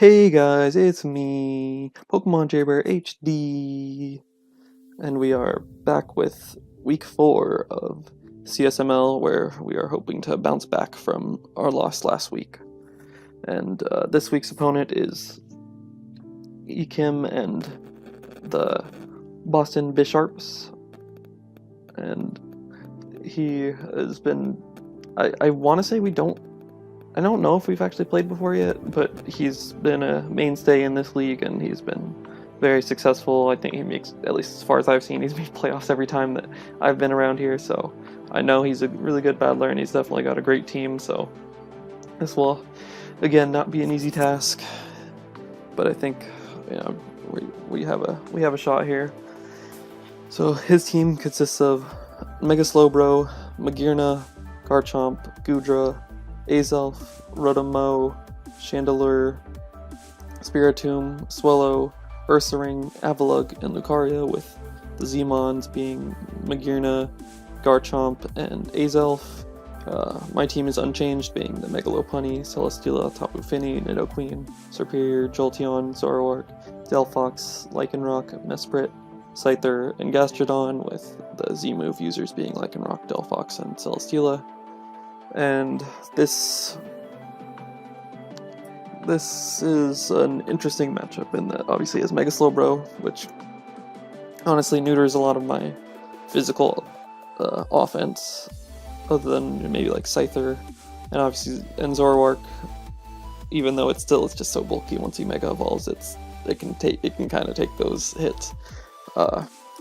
Hey guys, it's me, Pokemon Jaybear HD, and we are back with week 4 of CSML, where we are hoping to bounce back from our loss last week. And this week's opponent is Ekim and the Boston Bisharps, and he has been. I want to say I don't know if we've actually played before yet, but he's been a mainstay in this league, and he's been very successful. I think he makes, at least as far as I've seen, he's made playoffs every time that I've been around here, so I know he's a really good battler, and he's definitely got a great team, so this will, again, not be an easy task, but I think, you know, we have a shot here. So his team consists of Mega Slowbro, Magearna, Garchomp, Goodra, Azelf, Rotomo, Chandelure, Spiritomb, Swallow, Ursaring, Avalugg, and Lucario, with the Zmons being Magearna, Garchomp, and Azelf. My team is unchanged, being the Megalopunny, Celesteela, Tapu Fini, Nidoqueen, Serperior, Jolteon, Zoroark, Delphox, Lycanroc, Mesprit, Scyther, and Gastrodon, with the Z-move users being Lycanroc, Delphox, and Celesteela. And this is an interesting matchup in that obviously has Mega Slowbro, which honestly neuters a lot of my physical offense, other than maybe like Scyther, and obviously Zoroark, even though it's just so bulky once he Mega Evolves, it can kind of take those hits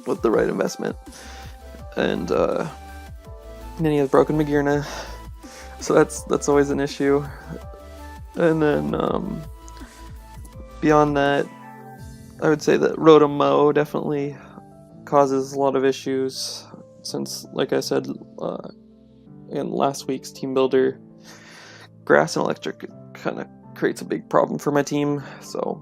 with the right investment. And then he has Broken Magearna. So that's always an issue. And then beyond that, I would say that Rotomo definitely causes a lot of issues, since, like I said in last week's team builder, Grass and Electric kind of creates a big problem for my team, so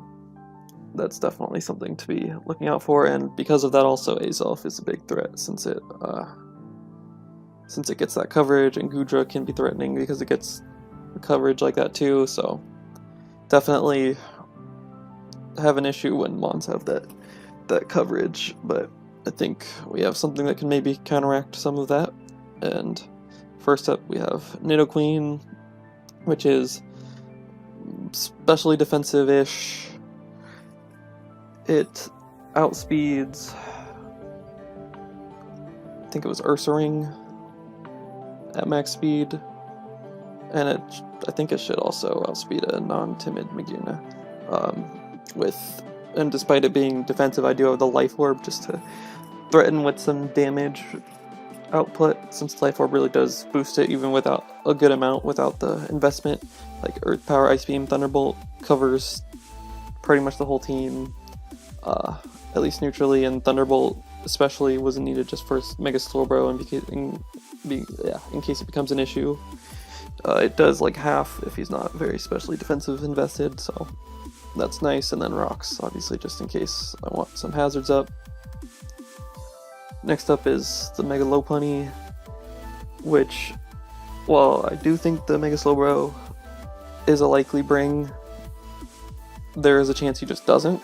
that's definitely something to be looking out for. And because of that, also Azelf is a big threat, since it gets that coverage, and Goodra can be threatening because it gets coverage like that too, so definitely have an issue when Mons have that coverage, but I think we have something that can maybe counteract some of that. And first up we have Nidoqueen, which is especially defensive-ish. It outspeeds, I think it was Ursaring at max speed, and I think it should also outspeed a non-timid Magearna. And despite it being defensive, I do have the Life Orb just to threaten with some damage output, since Life Orb really does boost it even without a good amount, without the investment. Like Earth Power, Ice Beam, Thunderbolt covers pretty much the whole team, at least neutrally, and Thunderbolt especially wasn't needed just for Mega Slowbro in case it becomes an issue. It does like half if he's not very specially defensive invested, so that's nice. And then Rocks, obviously, just in case I want some hazards up. Next up is the Mega Lopunny, which, while I do think the Mega Slowbro is a likely bring, there is a chance he just doesn't,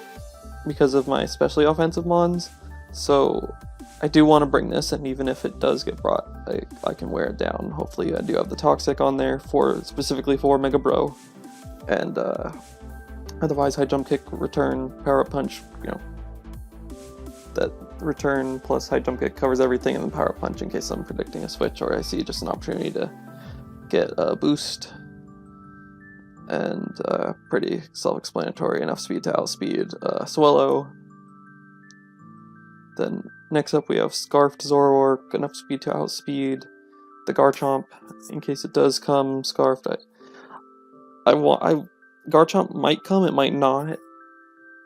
because of my especially offensive Mons. So I do want to bring this, and even if it does get brought, I can wear it down. Hopefully I do have the Toxic on there specifically for Mega Bro, and otherwise High Jump Kick, Return, Power Up Punch, that Return plus High Jump Kick covers everything, and then Power Up Punch in case I'm predicting a switch or I see just an opportunity to get a boost. And pretty self-explanatory, enough speed to outspeed Swallow. Then next up we have Scarfed Zoroark, enough speed to outspeed the Garchomp in case it does come Scarfed. Garchomp might come, it might not.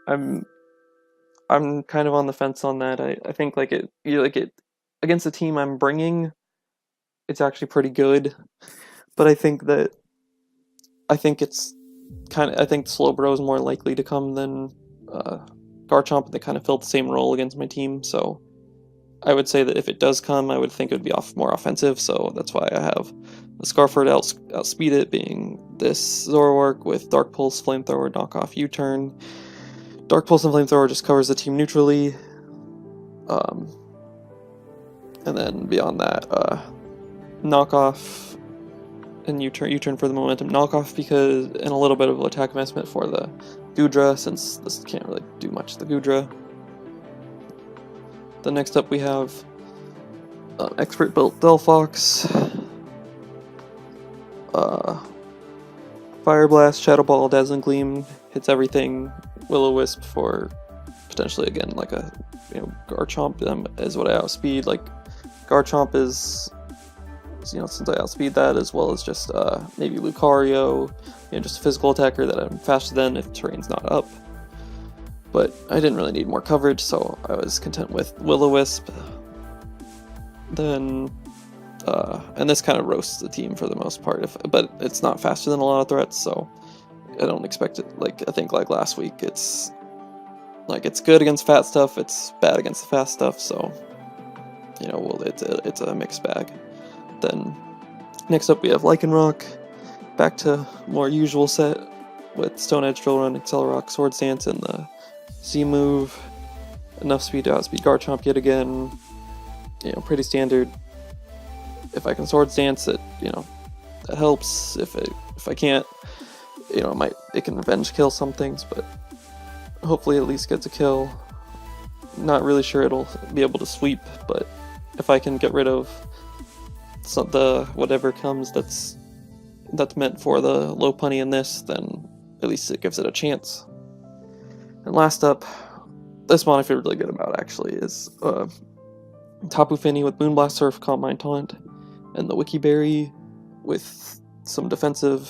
I'm kind of on the fence on that. I think it against the team I'm bringing, it's actually pretty good, but I think Slowbro is more likely to come than Garchomp. They kind of filled the same role against my team, so I would say that if it does come, I would think it would be more offensive, so that's why I have the Scarfer to outspeed it, being this Zoroark with Dark Pulse, Flamethrower, Knock Off, U-Turn. Dark Pulse and Flamethrower just covers the team neutrally. And then beyond that, Knock Off and U-Turn for the momentum. Knock Off because, and a little bit of attack investment for the Goodra, since this can't really do much to the Goodra. Then next up we have Expert built Delphox, Fire Blast, Shadow Ball, Dazzling Gleam, hits everything. Will-O-Wisp for potentially again like a Garchomp is what I outspeed. Like Garchomp is since I outspeed that, as well as just maybe Lucario, just a physical attacker that I'm faster than if terrain's not up. But I didn't really need more coverage, so I was content with Will-O-Wisp. Then, and this kind of roasts the team for the most part, but it's not faster than a lot of threats, so I don't expect it. I think like last week, it's good against fat stuff, it's bad against the fast stuff, so, it's a mixed bag. Then, next up we have Lycanroc, back to more usual set, with Stone Edge, Drill Run, Accelerock, Swords Dance, and the Z move. Enough speed to outspeed Garchomp yet again. Pretty standard. If I can Swords Dance it, that helps. If I can't, it can revenge kill some things, but hopefully at least gets a kill. Not really sure it'll be able to sweep, but if I can get rid of the whatever comes that's meant for the low punny in this, then at least it gives it a chance. And last up, this one I feel really good about actually, is Tapu Fini with Moonblast Surf, Calm Mind Taunt, and the Wiki Berry with some defensive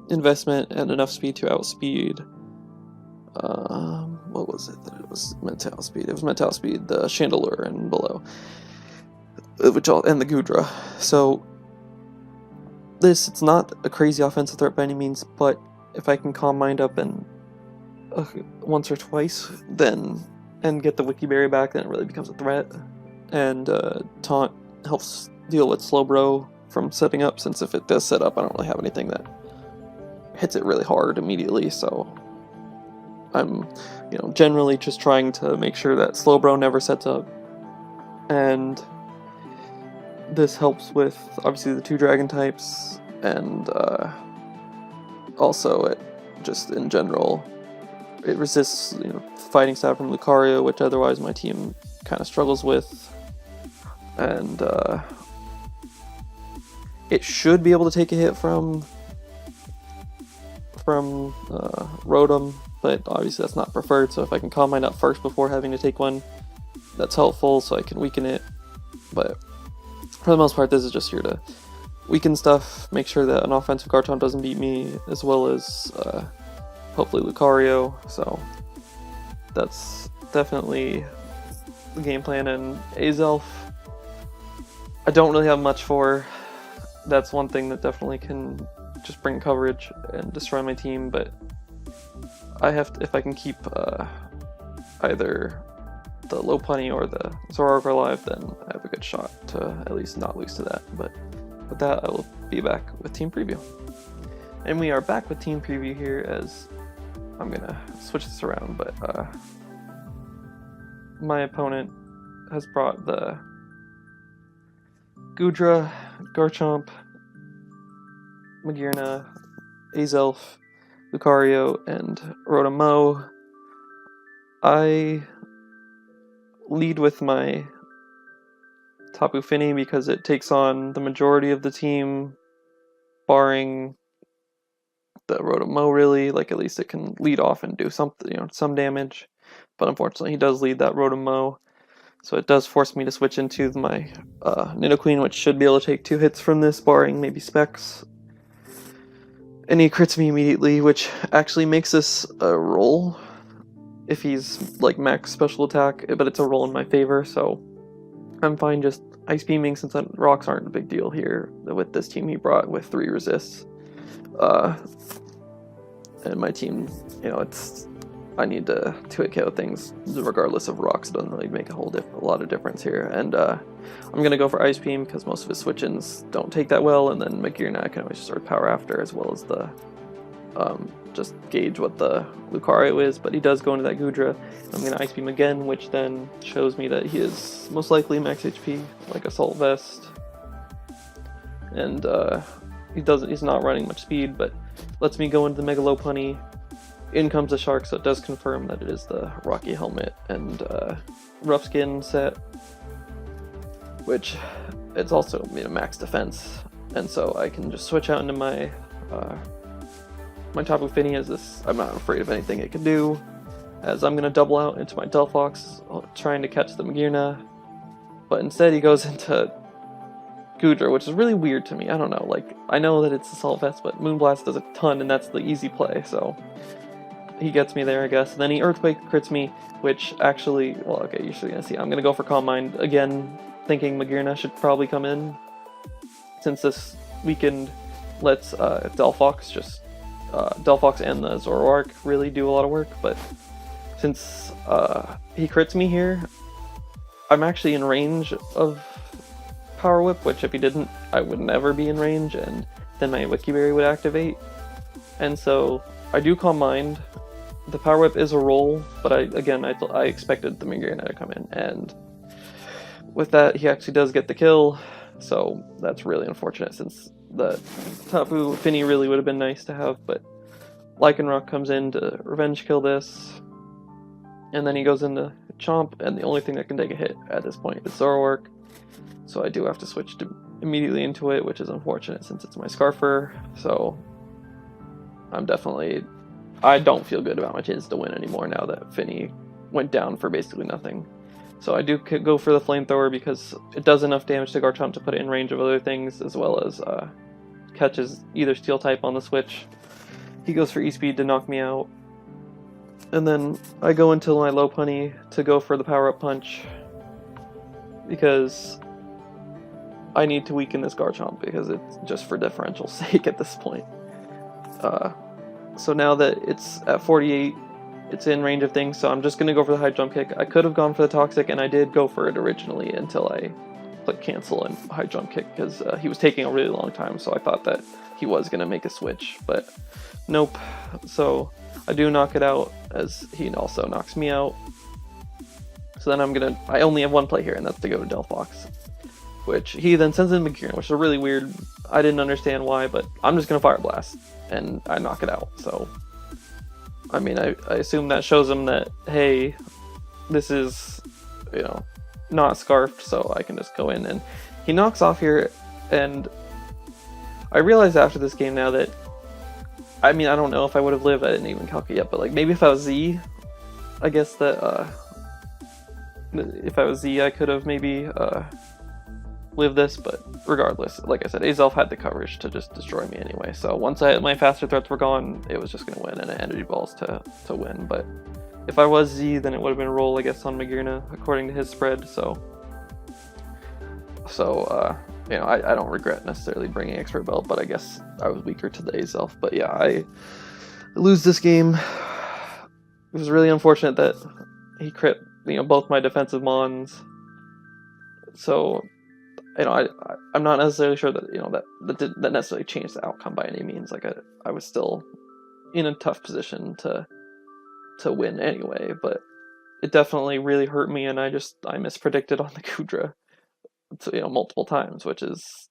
investment and enough speed to outspeed. What was it that it was meant to outspeed? It was meant to outspeed the Chandelure and below, and the Goodra. So it's not a crazy offensive threat by any means, but if I can Calm Mind up and once or twice, and get the Wiki Berry back, then it really becomes a threat. And Taunt helps deal with Slowbro from setting up, since if it does set up, I don't really have anything that hits it really hard immediately, so I'm, generally just trying to make sure that Slowbro never sets up. And this helps with, obviously, the 2 Dragon types, and also it just, in general, it resists, Fighting Stab from Lucario, which otherwise my team kind of struggles with. And it should be able to take a hit from Rotom, but obviously that's not preferred, so if I can Calm Mind up first before having to take one, that's helpful, so I can weaken it. But for the most part, this is just here to weaken stuff, make sure that an offensive Garchomp doesn't beat me, as well as hopefully Lucario, so that's definitely the game plan. And Azelf, I don't really have much for. That's one thing that definitely can just bring coverage and destroy my team, but I have to, if I can keep either the low punny or the Zoroark alive, then I have a good shot to at least not lose to that. But with that, I will be back with Team Preview. And we are back with Team Preview here, as I'm gonna switch this around, but my opponent has brought the Goodra, Garchomp, Magearna, Azelf, Lucario, and Rotom. I lead with my Tapu Fini because it takes on the majority of the team, barring the Rotom really. At least it can lead off and do something, some damage. But unfortunately, he does lead that Rotom, so it does force me to switch into my Nidoqueen, which should be able to take 2 hits from this, barring maybe Specs. And he crits me immediately, which actually makes this a roll if he's max special attack, but it's a roll in my favor, so I'm fine just Ice Beaming, since rocks aren't a big deal here with this team he brought with 3 resists. And my team, it's I need to 2-hit KO things regardless of rocks. It doesn't really make a lot of difference here. And I'm gonna go for Ice Beam because most of his switch-ins don't take that well, and then Magearna I can always just sort of power after, as well as the just gauge what the Lucario is. But he does go into that Goodra. I'm gonna Ice Beam again, which then shows me that he is most likely max HP, like Assault Vest. And he's not running much speed, but lets me go into the Mega Lopunny. In comes the Shark, so it does confirm that it is the Rocky Helmet and Rough Skin set, which it's also max defense, and so I can just switch out into my my Tapu Fini as this. I'm not afraid of anything it can do, as I'm gonna double out into my Delphox, trying to catch the Magearna, but instead he goes into Goodra, which is really weird to me. I don't know, like, I know that it's Assault Vest, but Moonblast does a ton, and that's the easy play, so he gets me there, I guess. And then he Earthquake crits me, which actually, well, okay, you're still gonna see. I'm gonna go for Calm Mind again, thinking Magearna should probably come in, since this weekend lets Delphox Delphox and the Zoroark really do a lot of work. But since he crits me here, I'm actually in range of Power Whip, which if he didn't, I would never be in range, and then my Wiki Berry would activate. And so I do Calm Mind. The Power Whip is a roll, but I expected the Magearna to come in, and with that, he actually does get the kill, so that's really unfortunate, since the Tapu Fini really would have been nice to have, but Lycanroc comes in to revenge kill this, and then he goes into Chomp, and the only thing that can take a hit at this point is Zoroark, so I do have to switch immediately into it, which is unfortunate since it's my Scarfer, so I don't feel good about my chances to win anymore now that Fini went down for basically nothing. So I do go for the Flamethrower because it does enough damage to Garchomp to put it in range of other things, as well as catches either Steel type on the switch. He goes for E-Speed to knock me out. And then I go into my Lopunny to go for the Power-Up Punch, because I need to weaken this Garchomp, because it's just for differential's sake at this point. So now that it's at 48, it's in range of things, so I'm just going to go for the high jump kick. I could have gone for the Toxic, and I did go for it originally until I clicked cancel and high jump kick, because he was taking a really long time, so I thought that he was going to make a switch, but nope. So I do knock it out, as he also knocks me out. So then I only have one play here, and that's to go to Delphox, which he then sends in Magearna, which is really weird. I didn't understand why, but I'm just going to Fire Blast, and I knock it out. So, I mean, I assume that shows him that, hey, this is, not Scarfed, so I can just go in, and he knocks off here, and I realized after this game now that, I mean, I don't know if I would have lived, I didn't even calculate yet, but like, maybe if I was Z, I guess that, if I was Z, I could have maybe, live this, but regardless, like I said, Azelf had the coverage to just destroy me anyway, so once my faster threats were gone, it was just going to win, and it Energy Balls to win. But if I was Z, then it would have been a roll, I guess, on Magearna, according to his spread, so I don't regret necessarily bringing Expert Belt, but I guess I was weaker to the Azelf. But yeah, I lose this game. It was really unfortunate that he crit, both my defensive Mons, so I'm not necessarily sure that that necessarily changed the outcome by any means. Like I was still in a tough position to win anyway, but it definitely really hurt me, and I mispredicted on the Goodra multiple times, which is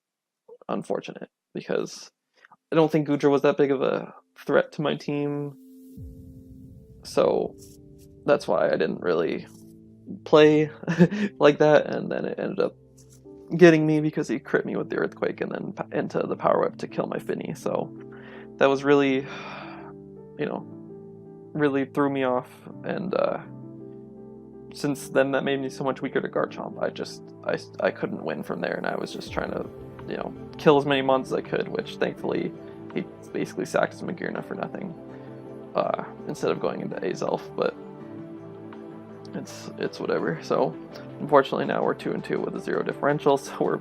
unfortunate because I don't think Goodra was that big of a threat to my team, so that's why I didn't really play like that, and then it ended up getting me because he crit me with the Earthquake and then into the Power Whip to kill my Fini. So that was really, really threw me off, and since then that made me so much weaker to Garchomp. I couldn't win from there, and I was just trying to kill as many mons as I could, which thankfully he basically sacked his Magearna for nothing instead of going into Azelf, but it's whatever. So unfortunately now we're 2-2 with a 0 differential, so we're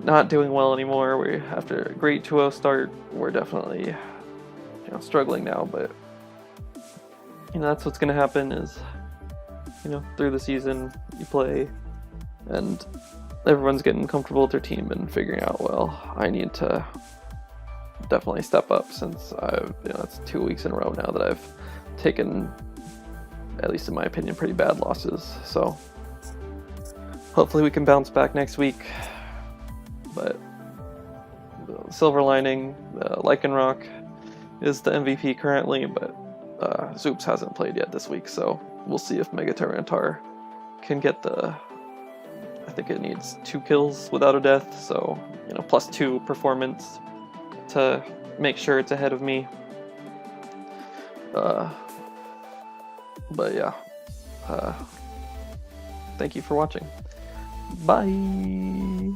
not doing well anymore. After a great 2-0 start, we're definitely struggling now, but that's what's going to happen is, through the season, you play, and everyone's getting comfortable with their team and figuring out, well, I need to definitely step up since it's 2 weeks in a row now that I've taken, at least in my opinion, pretty bad losses. So hopefully we can bounce back next week. But the silver lining, Lycanroc is the MVP currently, but Zoops hasn't played yet this week, so we'll see if Mega Tyranitar can get I think it needs 2 kills without a death, so +2 performance to make sure it's ahead of me. But yeah, thank you for watching. Bye!